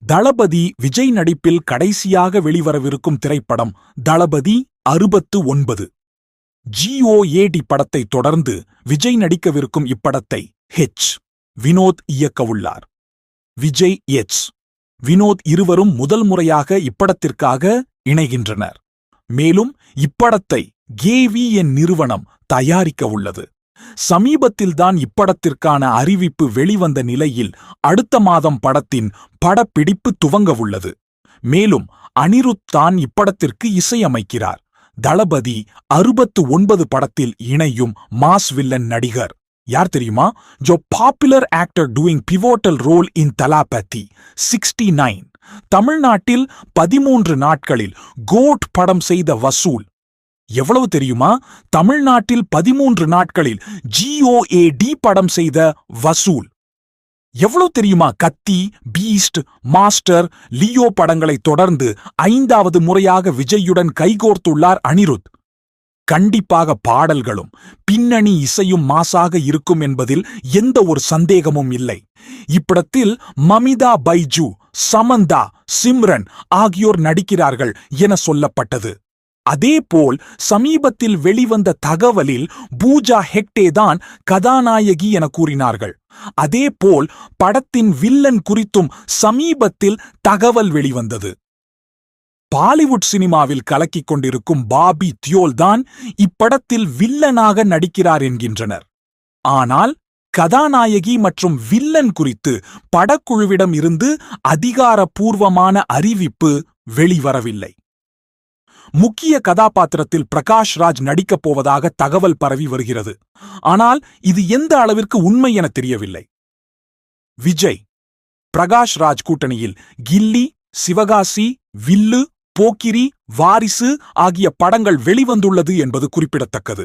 தளபதி விஜய் நடிப்பில் கடைசியாக வெளிவரவிருக்கும் திரைப்படம் தளபதி 69. GOAD படத்தை தொடர்ந்து விஜய் நடிக்கவிருக்கும் இப்படத்தை வினோத் இயக்கவுள்ளார். விஜய் வினோத் இருவரும் முதல் முறையாக இப்படத்திற்காக இணைகின்றனர். மேலும் இப்படத்தை KVN நிறுவனம் தயாரிக்க உள்ளது. சமீபத்தில்தான் இப்படத்திற்கான அறிவிப்பு வெளிவந்த நிலையில் அடுத்த மாதம் படத்தின் படப்பிடிப்பு துவங்கவுள்ளது. மேலும் அனிருத் தான் இப்படத்திற்கு இசையமைக்கிறார். தளபதி 69 படத்தில் இணையும் மாஸ் வில்லன் நடிகர் யார் தெரியுமா? जो popular actor doing pivotal role in Thalapathy 69. தமிழ்நாட்டில் 13 நாட்களில் கோட் படம் செய்த வசூல் எவ்வளவு தெரியுமா? தமிழ்நாட்டில் 13 நாட்களில் GOAD படம் செய்த வசூல் எவ்வளவு தெரியுமா? கத்தி, பீஸ்ட், மாஸ்டர், லியோ படங்களை தொடர்ந்து 5வது முறையாக விஜயுடன் கைகோர்த்துள்ளார் அனிருத். கண்டிப்பாக பாடல்களும் பின்னணி இசையும் மாசாக இருக்கும் என்பதில் எந்த ஒரு சந்தேகமும் இல்லை. இப்படத்தில் மமிதா பைஜு, சமந்தா, சிம்ரன் ஆகியோர் நடிக்கிறார்கள் என சொல்லப்பட்டது. அதேபோல் சமீபத்தில் வெளிவந்த தகவலில் பூஜா ஹெக்டே தான் கதாநாயகி என கூறினார்கள். அதேபோல் படத்தின் வில்லன் குறித்தும் சமீபத்தில் தகவல் வெளிவந்தது. பாலிவுட் சினிமாவில் கலக்கிக் கொண்டிருக்கும் பாபி தியோல் தான் இப்படத்தில் வில்லனாக நடிக்கிறார் என்கின்றனர். ஆனால் கதாநாயகி மற்றும் வில்லன் குறித்து படக்குழுவிடம் இருந்து அதிகாரப்பூர்வமான அறிவிப்பு வெளிவரவில்லை. முக்கிய கதாபாத்திரத்தில் பிரகாஷ் ராஜ் நடிக்கப் போவதாக தகவல் பரவி வருகிறது. ஆனால் இது எந்த அளவிற்கு உண்மை என தெரியவில்லை. விஜய் பிரகாஷ் ராஜ் கூட்டணியில் கில்லி, சிவகாசி, வில்லு, போக்கிரி, வாரிசு ஆகிய படங்கள் வெளிவந்துள்ளது என்பது குறிப்பிடத்தக்கது.